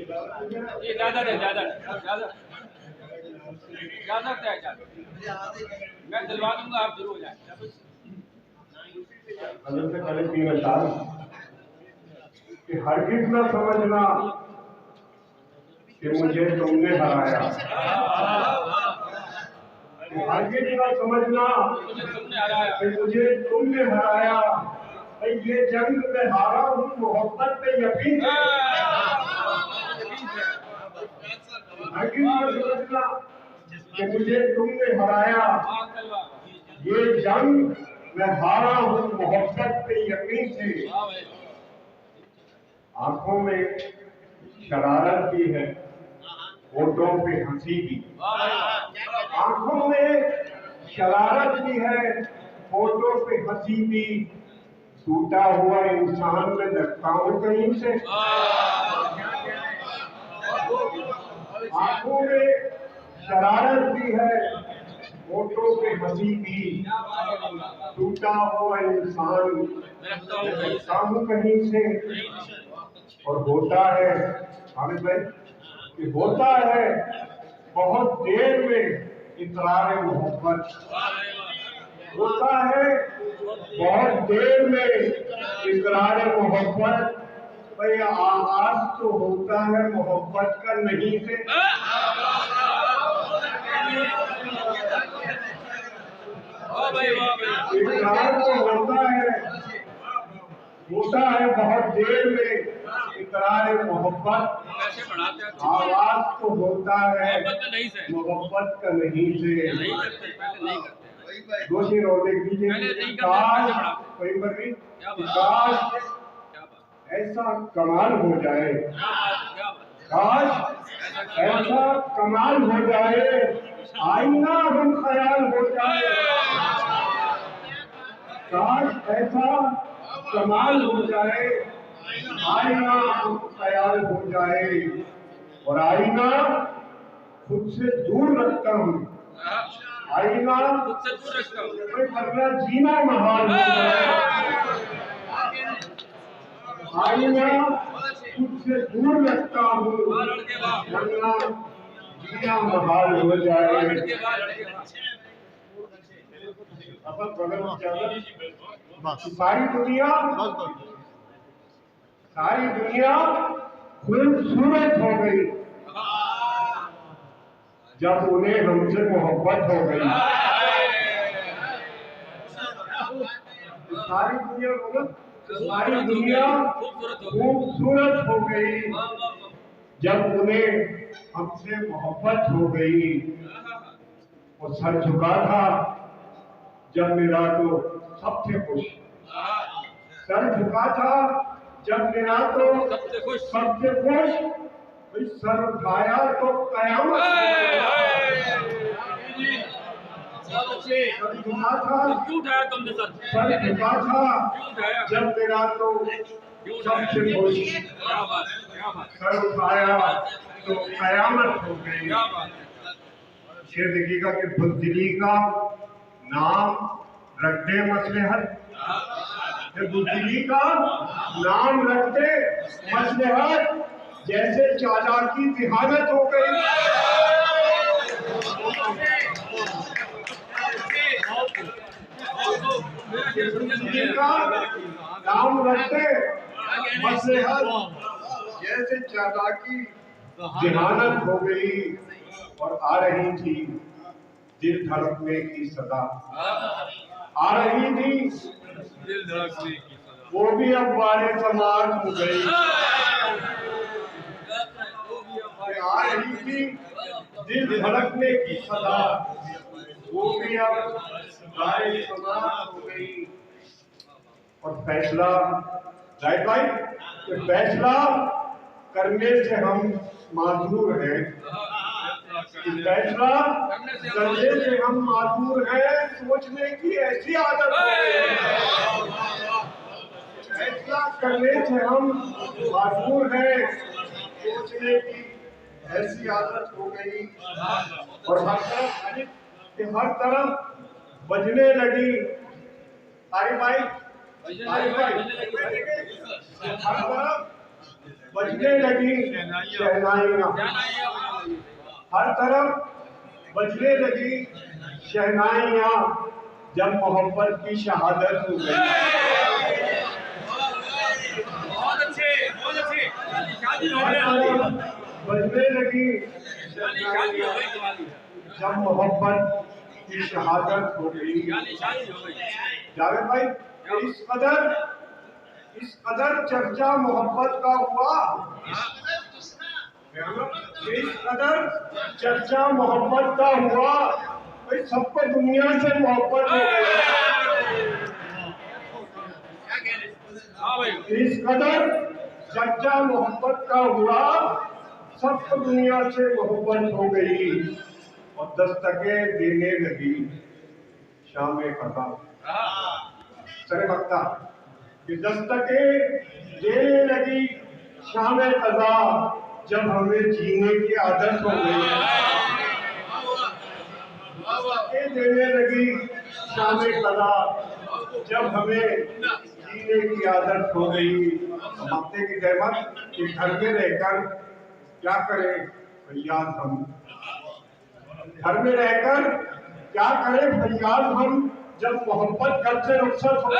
ये ज्यादा नहीं, ज्यादा ज्यादा ज्यादा क्या है, मैं दिलवा दूंगा, आप जरूर हो जाए। से पहले 3 साल कि हरगिज न समझना कि मुझे तुमने हराया, हरगिज न समझना कि मुझे तुमने हराया। भाई ये जंग में हारा हूँ मोहब्बत पे यकीन है। हरगिज न समझना कि मुझे तुमने हराया, ये जंग मैं हारा हूँ मोहब्बत पे यकीन से। आंखों में शरारत भी है, होठों पे हंसी भी। आंखों में शरारत भी है, होठों पे हंसी भी। टूटा हुआ इंसान में लगता हूँ कहीं से। आंखों में शरारत भी है, होठों पे हंसी भी। टूटा हुआ इंसान लगता हूँ कहीं से। और होता है हामिद भाई कि होता है बहुत देर में इकरार मोहब्बत। होता है बहुत देर में इकरार मोहब्बत। भाई आगाज तो होता है मोहब्बत का नहीं से। इकरार तो होता है बहुत देर में इकरार मोहब्बत। आवाज तो होता है मोहब्बत का नहीं से। दो शेर और देख लीजिए। काश ऐसा कमाल हो जाए, काश ऐसा कमाल हो जाए, आईना हम ख्याल हो जाए। काश ऐसा कमाल हो जाए, आईना हम ख्याल हो जाए। और आईना खुद से दूर रखता हूँ, आईना वरना जीना महाल हो जाए। आईना खुद से दूर रखता हूँ, वरना जीना महाल हो जाए। सारी दुनिया खूबसूरत हो गई जब उन्हें हमसे मोहब्बत हो गई। सारी दुनिया खूबसूरत हो गई जब उन्हें हमसे मोहब्बत हो गई। वो सर झुका था जब मेरा तो सबसे खुश, सर झुका था जब मेरा तो सबसे खुश। सर उठाया तो कयामत। सर झुका था जब मेरा तो सबसे खुश, सर उठाया तो कयामत हो गई। शेर देखिएगा कि बुज़दिली का नाम रख दे मसलहत, बुज़दिली का नाम रख दे मसलहत। जैसे चालाकी जिहादत हो गई, बुज़दिली का नाम रख दे मसलहत। जैसे चालाकी जिहादत हो गई। और आ रही थी दिल धड़कने की सदा, आ रही थी दिल धड़कने की सदा, वो भी अब बारे समाज हो गई। आ रही थी दिल धड़कने की सदा, वो भी अब बारे समाज हो गई। और फैसला राइट भाई, फैसला करने से हम माजूर हैं, फैसला करने से हम माजूर हैं। सोचने की ऐसी आदत हो गई, फैसला करने से हम माजूर हैं, सोचने की ऐसी आदत हो गई। और हर तरफ बजने लगी हर तरफ बजने लगी शहनाइयाँ, हर तरफ बजने लगी शहनाइयाँ, जब मोहब्बत की शहादत हो गई। बहुत अच्छे, बहुत अच्छे। हर तरफ बजने लगी शहनाइयाँ, जब मोहब्बत की शहादत हो गई। जावेद भाई, इस कदर चर्चा मोहब्बत का हुआ, इस कदर चर्चा मोहब्बत का हुआ, भाई सबको दुनिया से मोहब्बत हो गई। इस कदर चर्चा मोहब्बत का हुआ, सबको दुनिया से मोहब्बत हो गई और दस्तकें देने लगी शाम कदा। सरे वक्ता कि दस्तकें देने लगी शाम कदा, जब हमें जीने की आदत हो गई। दस्तकें देने लगी शाम कदा, जब हमें जीने की आदत हो गई। हफ्ते की रहमत कि घर में रहकर क्या करें फरियाद हम, घर में रहकर क्या करें फरियाद हम, जब मोहब्बत घर से रुखसत हो